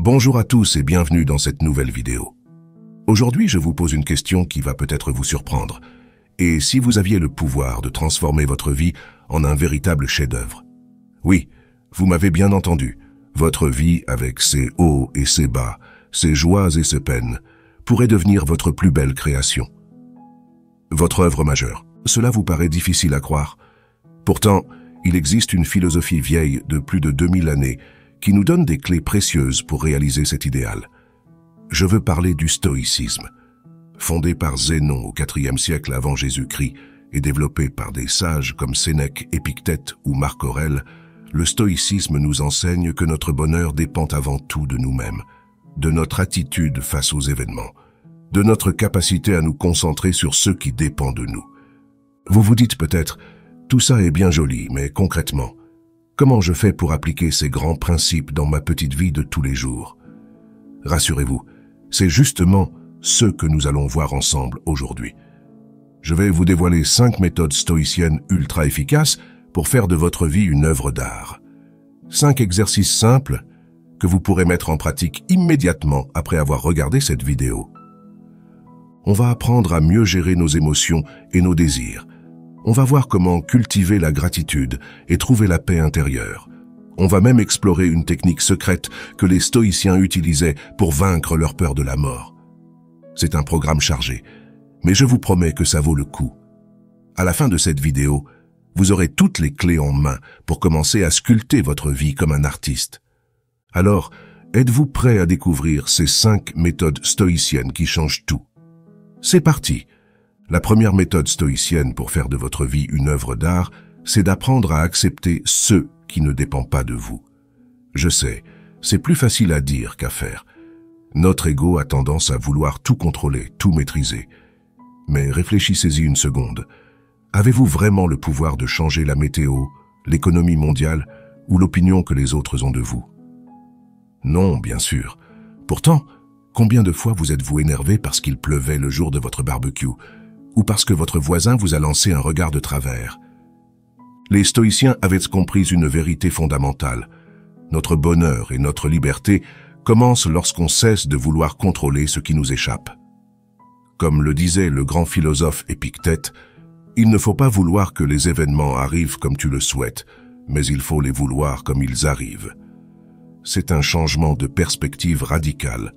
Bonjour à tous et bienvenue dans cette nouvelle vidéo. Aujourd'hui, je vous pose une question qui va peut-être vous surprendre. Et si vous aviez le pouvoir de transformer votre vie en un véritable chef-d'œuvre? Oui, vous m'avez bien entendu. Votre vie, avec ses hauts et ses bas, ses joies et ses peines, pourrait devenir votre plus belle création. Votre œuvre majeure. Cela vous paraît difficile à croire? Pourtant, il existe une philosophie vieille de plus de 2000 années qui nous donne des clés précieuses pour réaliser cet idéal. Je veux parler du stoïcisme. Fondé par Zénon au IVe siècle avant Jésus-Christ et développé par des sages comme Sénèque, Épictète ou Marc Aurèle, le stoïcisme nous enseigne que notre bonheur dépend avant tout de nous-mêmes, de notre attitude face aux événements, de notre capacité à nous concentrer sur ce qui dépend de nous. Vous vous dites peut-être, tout ça est bien joli, mais concrètement, comment je fais pour appliquer ces grands principes dans ma petite vie de tous les jours? Rassurez-vous, c'est justement ce que nous allons voir ensemble aujourd'hui. Je vais vous dévoiler 5 méthodes stoïciennes ultra efficaces pour faire de votre vie une œuvre d'art. 5 exercices simples que vous pourrez mettre en pratique immédiatement après avoir regardé cette vidéo. On va apprendre à mieux gérer nos émotions et nos désirs. On va voir comment cultiver la gratitude et trouver la paix intérieure. On va même explorer une technique secrète que les stoïciens utilisaient pour vaincre leur peur de la mort. C'est un programme chargé, mais je vous promets que ça vaut le coup. À la fin de cette vidéo, vous aurez toutes les clés en main pour commencer à sculpter votre vie comme un artiste. Alors, êtes-vous prêt à découvrir ces 5 méthodes stoïciennes qui changent tout? C'est parti! La première méthode stoïcienne pour faire de votre vie une œuvre d'art, c'est d'apprendre à accepter ce qui ne dépend pas de vous. Je sais, c'est plus facile à dire qu'à faire. Notre ego a tendance à vouloir tout contrôler, tout maîtriser. Mais réfléchissez-y une seconde. Avez-vous vraiment le pouvoir de changer la météo, l'économie mondiale ou l'opinion que les autres ont de vous? Non, bien sûr. Pourtant, combien de fois vous êtes-vous énervé parce qu'il pleuvait le jour de votre barbecue ou parce que votre voisin vous a lancé un regard de travers? Les stoïciens avaient compris une vérité fondamentale. Notre bonheur et notre liberté commencent lorsqu'on cesse de vouloir contrôler ce qui nous échappe. Comme le disait le grand philosophe Épictète, il ne faut pas vouloir que les événements arrivent comme tu le souhaites, mais il faut les vouloir comme ils arrivent. C'est un changement de perspective radical.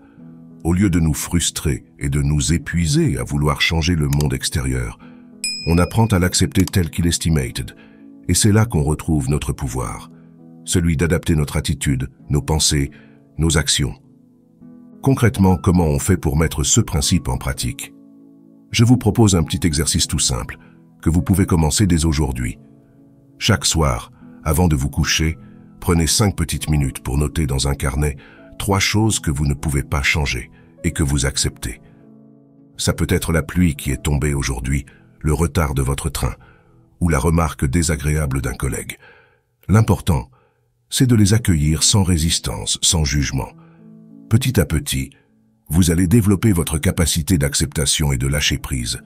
Au lieu de nous frustrer et de nous épuiser à vouloir changer le monde extérieur, on apprend à l'accepter tel qu'il est estimated. Et c'est là qu'on retrouve notre pouvoir, celui d'adapter notre attitude, nos pensées, nos actions. Concrètement, comment on fait pour mettre ce principe en pratique? Je vous propose un petit exercice tout simple, que vous pouvez commencer dès aujourd'hui. Chaque soir, avant de vous coucher, prenez 5 petites minutes pour noter dans un carnet 3 choses que vous ne pouvez pas changer et que vous acceptez. Ça peut être la pluie qui est tombée aujourd'hui, le retard de votre train, ou la remarque désagréable d'un collègue. L'important, c'est de les accueillir sans résistance, sans jugement. Petit à petit, vous allez développer votre capacité d'acceptation et de lâcher prise.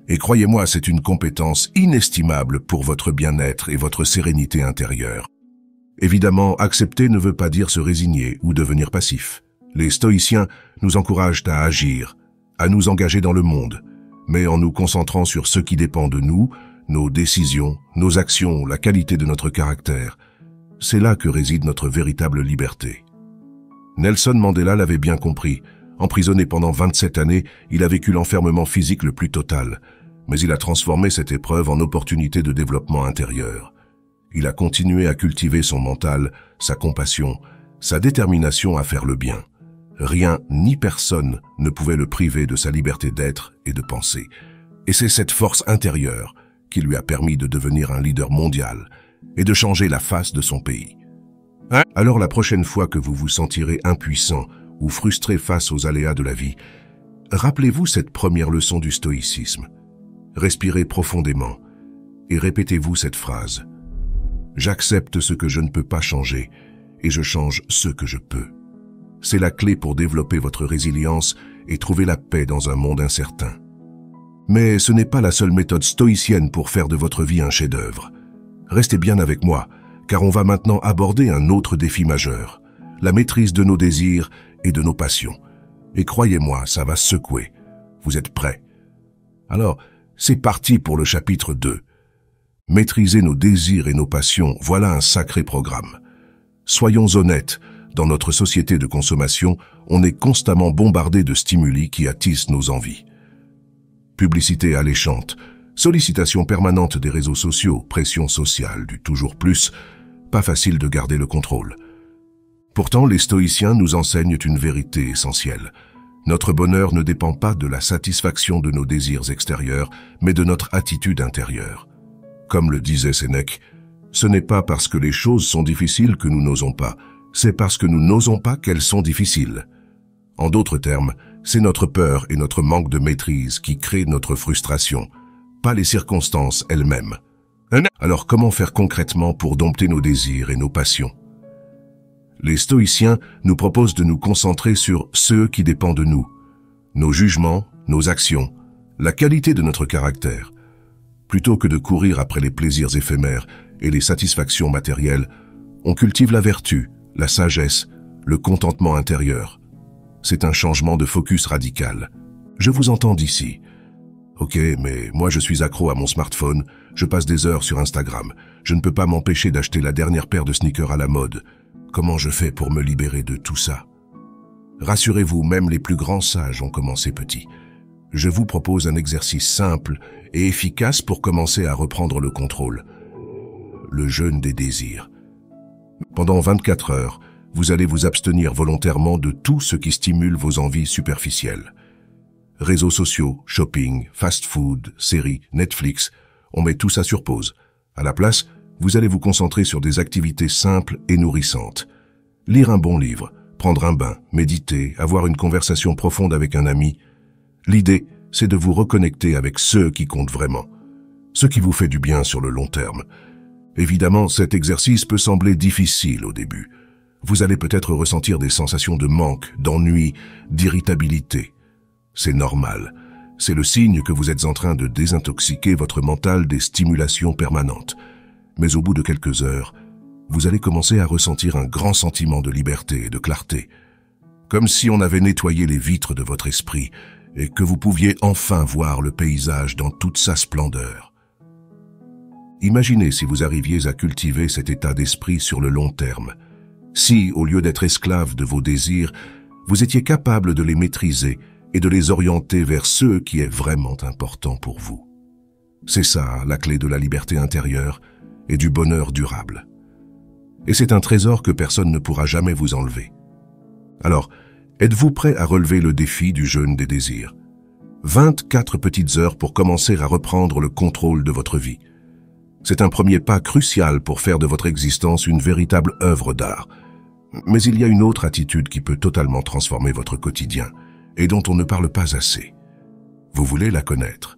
Et croyez-moi, c'est une compétence inestimable pour votre bien-être et votre sérénité intérieure. Évidemment, accepter ne veut pas dire se résigner ou devenir passif. Les stoïciens nous encouragent à agir, à nous engager dans le monde, mais en nous concentrant sur ce qui dépend de nous, nos décisions, nos actions, la qualité de notre caractère. C'est là que réside notre véritable liberté. Nelson Mandela l'avait bien compris. Emprisonné pendant 27 années, il a vécu l'enfermement physique le plus total, mais il a transformé cette épreuve en opportunité de développement intérieur. Il a continué à cultiver son mental, sa compassion, sa détermination à faire le bien. Rien ni personne ne pouvait le priver de sa liberté d'être et de penser. Et c'est cette force intérieure qui lui a permis de devenir un leader mondial et de changer la face de son pays. Alors la prochaine fois que vous vous sentirez impuissant ou frustré face aux aléas de la vie, rappelez-vous cette première leçon du stoïcisme. Respirez profondément et répétez-vous cette phrase. J'accepte ce que je ne peux pas changer et je change ce que je peux. C'est la clé pour développer votre résilience et trouver la paix dans un monde incertain. Mais ce n'est pas la seule méthode stoïcienne pour faire de votre vie un chef-d'œuvre. Restez bien avec moi, car on va maintenant aborder un autre défi majeur, la maîtrise de nos désirs et de nos passions. Et croyez-moi, ça va secouer. Vous êtes prêts? Alors, c'est parti pour le chapitre 2. Maîtriser nos désirs et nos passions, voilà un sacré programme. Soyons honnêtes, dans notre société de consommation, on est constamment bombardé de stimuli qui attisent nos envies. Publicité alléchante, sollicitation permanente des réseaux sociaux, pression sociale du toujours plus, pas facile de garder le contrôle. Pourtant, les stoïciens nous enseignent une vérité essentielle. Notre bonheur ne dépend pas de la satisfaction de nos désirs extérieurs, mais de notre attitude intérieure. Comme le disait Sénèque, ce n'est pas parce que les choses sont difficiles que nous n'osons pas, c'est parce que nous n'osons pas qu'elles sont difficiles. En d'autres termes, c'est notre peur et notre manque de maîtrise qui créent notre frustration, pas les circonstances elles-mêmes. Alors comment faire concrètement pour dompter nos désirs et nos passions? Les stoïciens nous proposent de nous concentrer sur ce qui dépend de nous, nos jugements, nos actions, la qualité de notre caractère. Plutôt que de courir après les plaisirs éphémères et les satisfactions matérielles, on cultive la vertu, la sagesse, le contentement intérieur. C'est un changement de focus radical. Je vous entends d'ici. Ok, mais moi je suis accro à mon smartphone, je passe des heures sur Instagram, je ne peux pas m'empêcher d'acheter la dernière paire de sneakers à la mode. Comment je fais pour me libérer de tout ça? Rassurez-vous, même les plus grands sages ont commencé petits. Je vous propose un exercice simple et efficace pour commencer à reprendre le contrôle. Le jeûne des désirs. Pendant 24 heures, vous allez vous abstenir volontairement de tout ce qui stimule vos envies superficielles. Réseaux sociaux, shopping, fast-food, séries, Netflix, on met tout ça sur pause. À la place, vous allez vous concentrer sur des activités simples et nourrissantes. Lire un bon livre, prendre un bain, méditer, avoir une conversation profonde avec un ami. L'idée, c'est de vous reconnecter avec ce qui compte vraiment, ce qui vous fait du bien sur le long terme. Évidemment, cet exercice peut sembler difficile au début. Vous allez peut-être ressentir des sensations de manque, d'ennui, d'irritabilité. C'est normal. C'est le signe que vous êtes en train de désintoxiquer votre mental des stimulations permanentes. Mais au bout de quelques heures, vous allez commencer à ressentir un grand sentiment de liberté et de clarté. Comme si on avait nettoyé les vitres de votre esprit et que vous pouviez enfin voir le paysage dans toute sa splendeur. Imaginez si vous arriviez à cultiver cet état d'esprit sur le long terme. Si, au lieu d'être esclave de vos désirs, vous étiez capable de les maîtriser et de les orienter vers ce qui est vraiment important pour vous. C'est ça, la clé de la liberté intérieure et du bonheur durable. Et c'est un trésor que personne ne pourra jamais vous enlever. Alors, êtes-vous prêt à relever le défi du jeûne des désirs? 24 petites heures pour commencer à reprendre le contrôle de votre vie. C'est un premier pas crucial pour faire de votre existence une véritable œuvre d'art. Mais il y a une autre attitude qui peut totalement transformer votre quotidien et dont on ne parle pas assez. Vous voulez la connaître?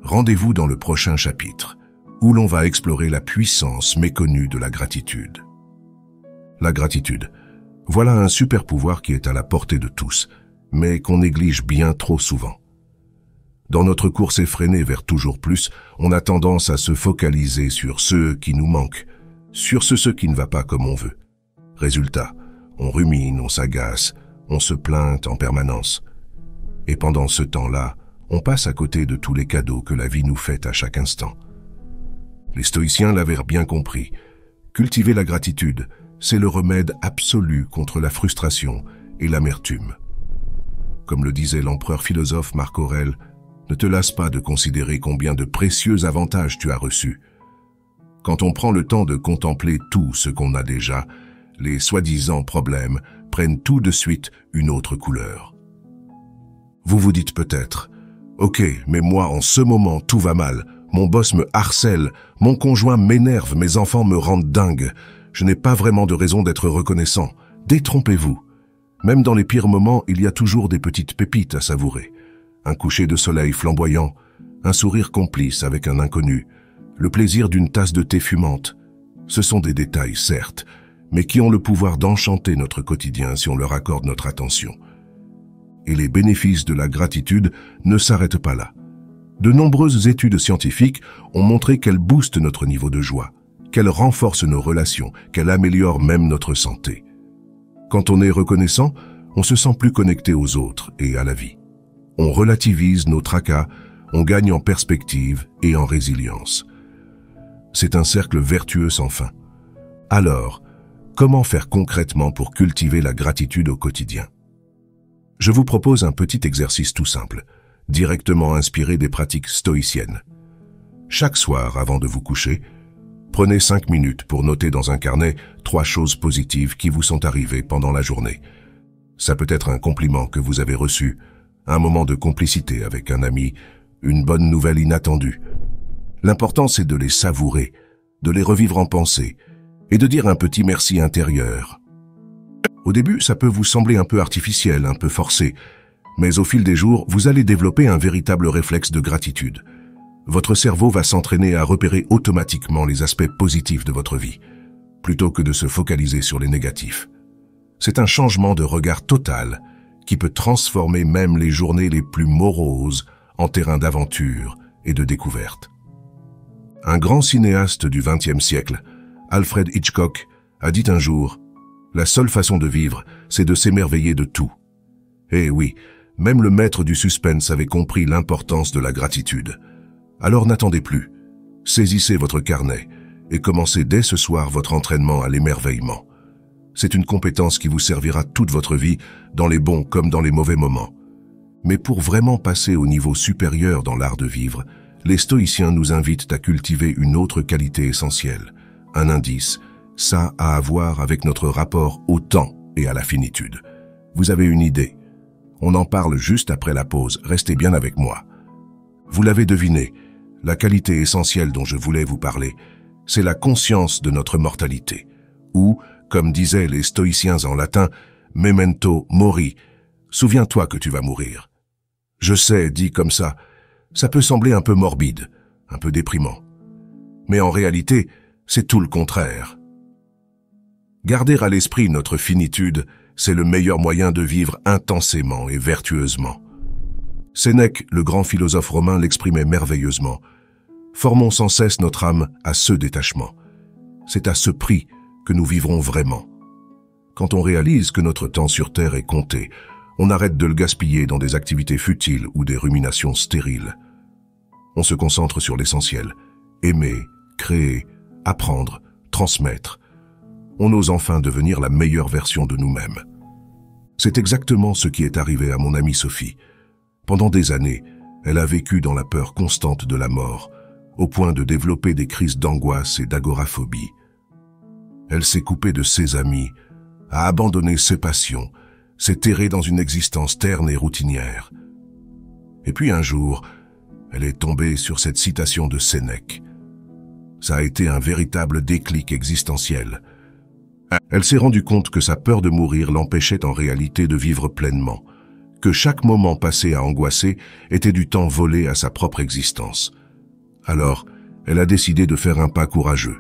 Rendez-vous dans le prochain chapitre, où l'on va explorer la puissance méconnue de la gratitude. La gratitude. Voilà un super pouvoir qui est à la portée de tous, mais qu'on néglige bien trop souvent. Dans notre course effrénée vers toujours plus, on a tendance à se focaliser sur ce qui nous manque, sur ce qui ne va pas comme on veut. Résultat, on rumine, on s'agace, on se plaint en permanence. Et pendant ce temps-là, on passe à côté de tous les cadeaux que la vie nous fait à chaque instant. Les stoïciens l'avaient bien compris. Cultiver la gratitude, c'est le remède absolu contre la frustration et l'amertume. Comme le disait l'empereur philosophe Marc Aurèle, ne te lasse pas de considérer combien de précieux avantages tu as reçus. Quand on prend le temps de contempler tout ce qu'on a déjà, les soi-disant problèmes prennent tout de suite une autre couleur. Vous vous dites peut-être, « Ok, mais moi en ce moment tout va mal, mon boss me harcèle, mon conjoint m'énerve, mes enfants me rendent dingue, je n'ai pas vraiment de raison d'être reconnaissant. » Détrompez-vous. Même dans les pires moments, il y a toujours des petites pépites à savourer. Un coucher de soleil flamboyant, un sourire complice avec un inconnu, le plaisir d'une tasse de thé fumante. Ce sont des détails, certes, mais qui ont le pouvoir d'enchanter notre quotidien si on leur accorde notre attention. Et les bénéfices de la gratitude ne s'arrêtent pas là. De nombreuses études scientifiques ont montré qu'elle booste notre niveau de joie, qu'elle renforce nos relations, qu'elle améliore même notre santé. Quand on est reconnaissant, on se sent plus connecté aux autres et à la vie. On relativise nos tracas, on gagne en perspective et en résilience. C'est un cercle vertueux sans fin. Alors, comment faire concrètement pour cultiver la gratitude au quotidien? Je vous propose un petit exercice tout simple, directement inspiré des pratiques stoïciennes. Chaque soir, avant de vous coucher, prenez 5 minutes pour noter dans un carnet 3 choses positives qui vous sont arrivées pendant la journée. Ça peut être un compliment que vous avez reçu, un moment de complicité avec un ami, une bonne nouvelle inattendue. L'important, c'est de les savourer, de les revivre en pensée et de dire un petit merci intérieur. Au début, ça peut vous sembler un peu artificiel, un peu forcé, mais au fil des jours, vous allez développer un véritable réflexe de gratitude. Votre cerveau va s'entraîner à repérer automatiquement les aspects positifs de votre vie, plutôt que de se focaliser sur les négatifs. C'est un changement de regard total qui peut transformer même les journées les plus moroses en terrain d'aventure et de découverte. Un grand cinéaste du XXe siècle, Alfred Hitchcock, a dit un jour « La seule façon de vivre, c'est de s'émerveiller de tout ». Eh oui, même le maître du suspense avait compris l'importance de la gratitude. Alors n'attendez plus, saisissez votre carnet et commencez dès ce soir votre entraînement à l'émerveillement. C'est une compétence qui vous servira toute votre vie, dans les bons comme dans les mauvais moments. Mais pour vraiment passer au niveau supérieur dans l'art de vivre, les stoïciens nous invitent à cultiver une autre qualité essentielle, un indice, ça a à voir avec notre rapport au temps et à la finitude. Vous avez une idée? On en parle juste après la pause, restez bien avec moi. Vous l'avez deviné, la qualité essentielle dont je voulais vous parler, c'est la conscience de notre mortalité, ou, comme disaient les stoïciens en latin, memento mori, souviens-toi que tu vas mourir. Je sais, dit comme ça peut sembler un peu morbide, un peu déprimant. Mais en réalité, c'est tout le contraire. Garder à l'esprit notre finitude, c'est le meilleur moyen de vivre intensément et vertueusement. Sénèque, le grand philosophe romain, l'exprimait merveilleusement. Formons sans cesse notre âme à ce détachement. C'est à ce prix que nous vivrons vraiment. Quand on réalise que notre temps sur Terre est compté, on arrête de le gaspiller dans des activités futiles ou des ruminations stériles. On se concentre sur l'essentiel. Aimer, créer, apprendre, transmettre. On ose enfin devenir la meilleure version de nous-mêmes. C'est exactement ce qui est arrivé à mon amie Sophie. Pendant des années, elle a vécu dans la peur constante de la mort, au point de développer des crises d'angoisse et d'agoraphobie. Elle s'est coupée de ses amis, a abandonné ses passions, s'est terrée dans une existence terne et routinière. Et puis un jour, elle est tombée sur cette citation de Sénèque. Ça a été un véritable déclic existentiel. Elle s'est rendue compte que sa peur de mourir l'empêchait en réalité de vivre pleinement, que chaque moment passé à angoisser était du temps volé à sa propre existence. Alors, elle a décidé de faire un pas courageux.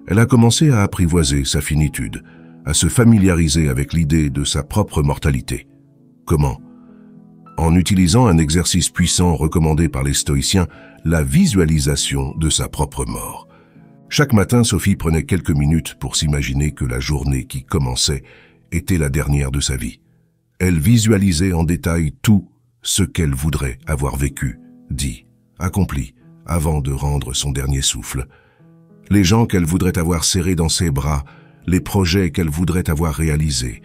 Elle a commencé à apprivoiser sa finitude, à se familiariser avec l'idée de sa propre mortalité. Comment? En utilisant un exercice puissant recommandé par les stoïciens, la visualisation de sa propre mort. Chaque matin, Sophie prenait quelques minutes pour s'imaginer que la journée qui commençait était la dernière de sa vie. Elle visualisait en détail tout ce qu'elle voudrait avoir vécu, dit, accompli, avant de rendre son dernier souffle. Les gens qu'elle voudrait avoir serrés dans ses bras, les projets qu'elle voudrait avoir réalisés,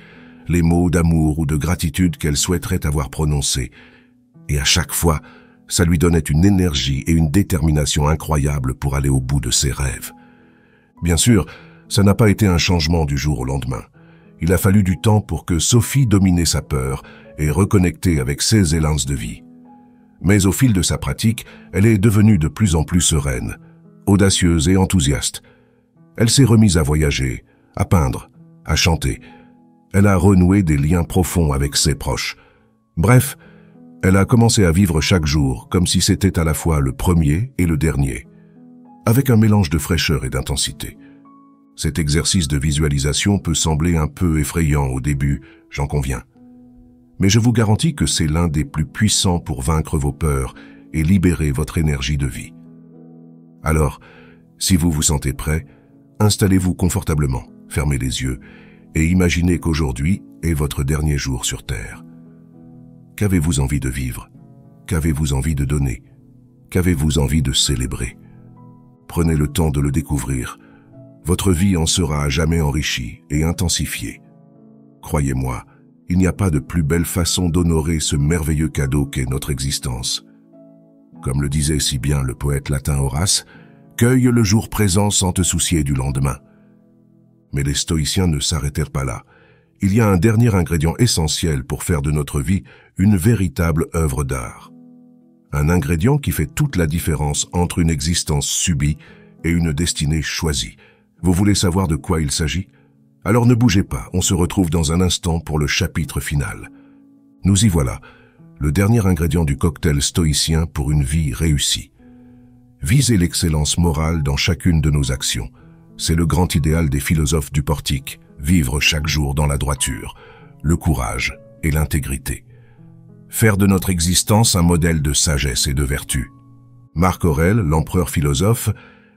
les mots d'amour ou de gratitude qu'elle souhaiterait avoir prononcés. Et à chaque fois, ça lui donnait une énergie et une détermination incroyables pour aller au bout de ses rêves. Bien sûr, ça n'a pas été un changement du jour au lendemain. Il a fallu du temps pour que Sophie domine sa peur et reconnecter avec ses élans de vie. Mais au fil de sa pratique, elle est devenue de plus en plus sereine, audacieuse et enthousiaste. Elle s'est remise à voyager, à peindre, à chanter. Elle a renoué des liens profonds avec ses proches. Bref, elle a commencé à vivre chaque jour comme si c'était à la fois le premier et le dernier, avec un mélange de fraîcheur et d'intensité. Cet exercice de visualisation peut sembler un peu effrayant au début, j'en conviens. Mais je vous garantis que c'est l'un des plus puissants pour vaincre vos peurs et libérer votre énergie de vie. Alors, si vous vous sentez prêt, installez-vous confortablement, fermez les yeux et imaginez qu'aujourd'hui est votre dernier jour sur Terre. Qu'avez-vous envie de vivre? Qu'avez-vous envie de donner? Qu'avez-vous envie de célébrer? Prenez le temps de le découvrir. Votre vie en sera à jamais enrichie et intensifiée. Croyez-moi, il n'y a pas de plus belle façon d'honorer ce merveilleux cadeau qu'est notre existence. Comme le disait si bien le poète latin Horace, « Cueille le jour présent sans te soucier du lendemain ». Mais les stoïciens ne s'arrêtèrent pas là. Il y a un dernier ingrédient essentiel pour faire de notre vie une véritable œuvre d'art. Un ingrédient qui fait toute la différence entre une existence subie et une destinée choisie. Vous voulez savoir de quoi il s'agit? Alors ne bougez pas, on se retrouve dans un instant pour le chapitre final. Nous y voilà, le dernier ingrédient du cocktail stoïcien pour une vie réussie. Viser l'excellence morale dans chacune de nos actions. C'est le grand idéal des philosophes du portique, vivre chaque jour dans la droiture, le courage et l'intégrité. Faire de notre existence un modèle de sagesse et de vertu. Marc Aurèle, l'empereur philosophe,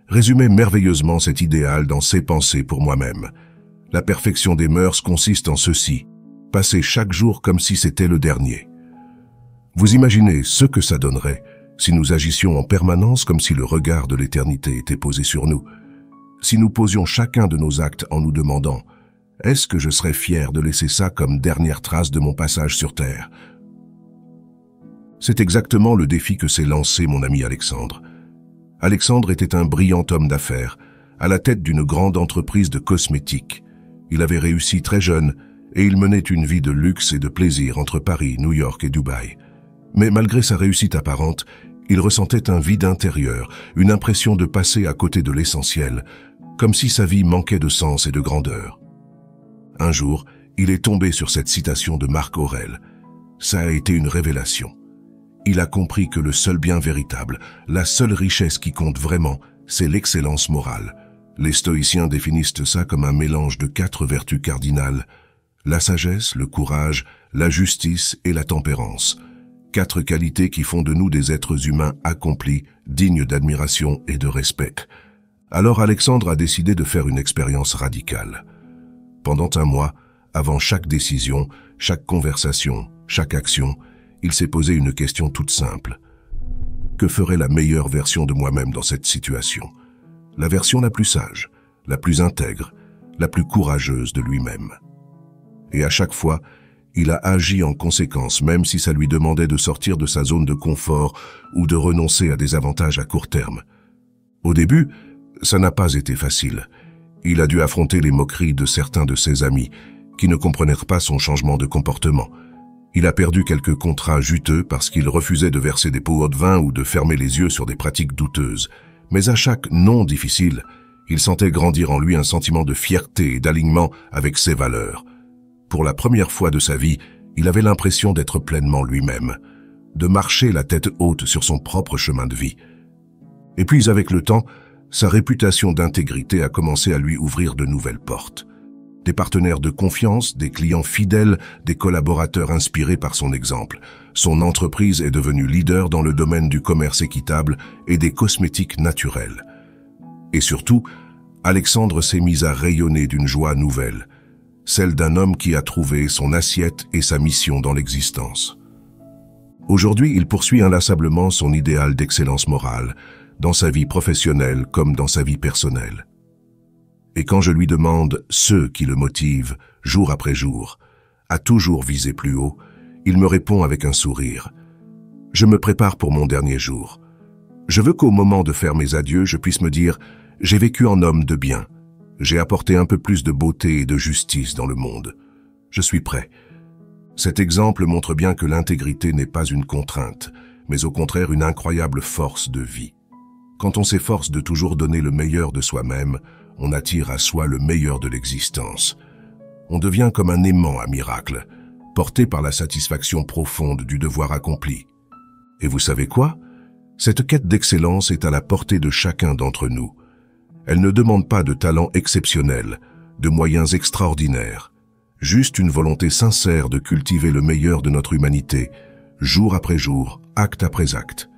résumait merveilleusement cet idéal dans ses pensées pour moi-même. La perfection des mœurs consiste en ceci, passer chaque jour comme si c'était le dernier. Vous imaginez ce que ça donnerait si nous agissions en permanence comme si le regard de l'éternité était posé sur nous, si nous posions chacun de nos actes en nous demandant « Est-ce que je serais fier de laisser ça comme dernière trace de mon passage sur Terre ?» C'est exactement le défi que s'est lancé mon ami Alexandre. Alexandre était un brillant homme d'affaires, à la tête d'une grande entreprise de cosmétiques. Il avait réussi très jeune et il menait une vie de luxe et de plaisir entre Paris, New York et Dubaï. Mais malgré sa réussite apparente, il ressentait un vide intérieur, une impression de passer à côté de l'essentiel, comme si sa vie manquait de sens et de grandeur. Un jour, il est tombé sur cette citation de Marc Aurèle. Ça a été une révélation. Il a compris que le seul bien véritable, la seule richesse qui compte vraiment, c'est l'excellence morale. Les stoïciens définissent ça comme un mélange de 4 vertus cardinales, la sagesse, le courage, la justice et la tempérance. 4 qualités qui font de nous des êtres humains accomplis, dignes d'admiration et de respect. Alors Alexandre a décidé de faire une expérience radicale. Pendant un mois, avant chaque décision, chaque conversation, chaque action, il s'est posé une question toute simple. Que ferait la meilleure version de moi-même dans cette situation? La version la plus sage, la plus intègre, la plus courageuse de lui-même. Et à chaque fois, il a agi en conséquence, même si ça lui demandait de sortir de sa zone de confort ou de renoncer à des avantages à court terme. Au début, ça n'a pas été facile. Il a dû affronter les moqueries de certains de ses amis, qui ne comprenaient pas son changement de comportement. Il a perdu quelques contrats juteux parce qu'il refusait de verser des pots de vin ou de fermer les yeux sur des pratiques douteuses. Mais à chaque non difficile, il sentait grandir en lui un sentiment de fierté et d'alignement avec ses valeurs. Pour la première fois de sa vie, il avait l'impression d'être pleinement lui-même, de marcher la tête haute sur son propre chemin de vie. Et puis avec le temps, sa réputation d'intégrité a commencé à lui ouvrir de nouvelles portes. Des partenaires de confiance, des clients fidèles, des collaborateurs inspirés par son exemple. Son entreprise est devenue leader dans le domaine du commerce équitable et des cosmétiques naturels. Et surtout, Alexandre s'est mis à rayonner d'une joie nouvelle, celle d'un homme qui a trouvé son assiette et sa mission dans l'existence. Aujourd'hui, il poursuit inlassablement son idéal d'excellence morale, dans sa vie professionnelle comme dans sa vie personnelle. Et quand je lui demande ce qui le motive, jour après jour, à toujours viser plus haut, il me répond avec un sourire. Je me prépare pour mon dernier jour. Je veux qu'au moment de faire mes adieux, je puisse me dire « J'ai vécu en homme de bien. J'ai apporté un peu plus de beauté et de justice dans le monde. Je suis prêt. » Cet exemple montre bien que l'intégrité n'est pas une contrainte, mais au contraire une incroyable force de vie. Quand on s'efforce de toujours donner le meilleur de soi-même, on attire à soi le meilleur de l'existence. On devient comme un aimant à miracle, porté par la satisfaction profonde du devoir accompli. Et vous savez quoi? Cette quête d'excellence est à la portée de chacun d'entre nous. Elle ne demande pas de talent exceptionnel, de moyens extraordinaires, juste une volonté sincère de cultiver le meilleur de notre humanité, jour après jour, acte après acte,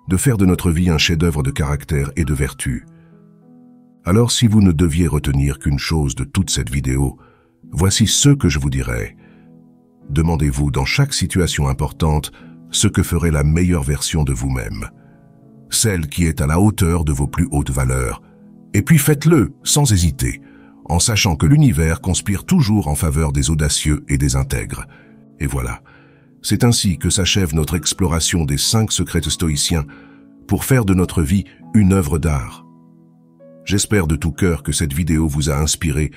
de faire de notre vie un chef-d'œuvre de caractère et de vertu. Alors si vous ne deviez retenir qu'une chose de toute cette vidéo, Voici ce que je vous dirai. Demandez-vous dans chaque situation importante ce que ferait la meilleure version de vous-même, celle qui est à la hauteur de vos plus hautes valeurs. Et puis faites-le sans hésiter, en sachant que l'univers conspire toujours en faveur des audacieux et des intègres. Et voilà, c'est ainsi que s'achève notre exploration des 5 secrets stoïciens pour faire de notre vie une œuvre d'art. J'espère de tout cœur que cette vidéo vous a inspiré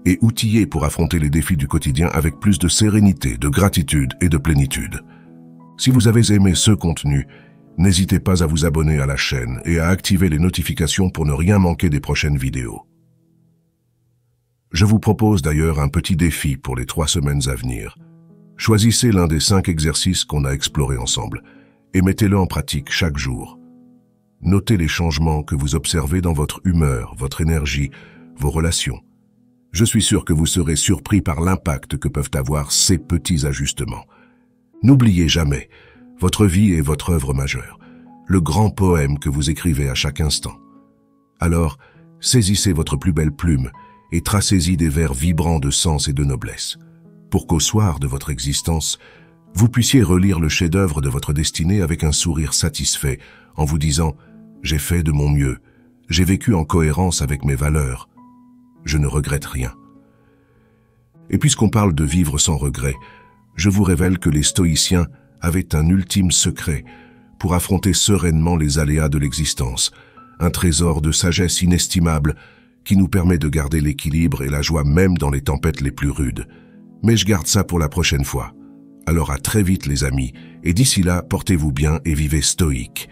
et outillé pour affronter les défis du quotidien avec plus de sérénité, de gratitude et de plénitude. Si vous avez aimé ce contenu, n'hésitez pas à vous abonner à la chaîne et à activer les notifications pour ne rien manquer des prochaines vidéos. Je vous propose d'ailleurs un petit défi pour les 3 semaines à venir. Choisissez l'un des 5 exercices qu'on a explorés ensemble et mettez-le en pratique chaque jour. Notez les changements que vous observez dans votre humeur, votre énergie, vos relations. Je suis sûr que vous serez surpris par l'impact que peuvent avoir ces petits ajustements. N'oubliez jamais, votre vie est votre œuvre majeure, le grand poème que vous écrivez à chaque instant. Alors, saisissez votre plus belle plume et tracez-y des vers vibrants de sens et de noblesse, pour qu'au soir de votre existence, vous puissiez relire le chef-d'œuvre de votre destinée avec un sourire satisfait, en vous disant « J'ai fait de mon mieux, j'ai vécu en cohérence avec mes valeurs, je ne regrette rien ». Et puisqu'on parle de vivre sans regret, je vous révèle que les stoïciens avaient un ultime secret pour affronter sereinement les aléas de l'existence, un trésor de sagesse inestimable qui nous permet de garder l'équilibre et la joie même dans les tempêtes les plus rudes. Mais je garde ça pour la prochaine fois. Alors à très vite les amis, et d'ici là, portez-vous bien et vivez stoïque.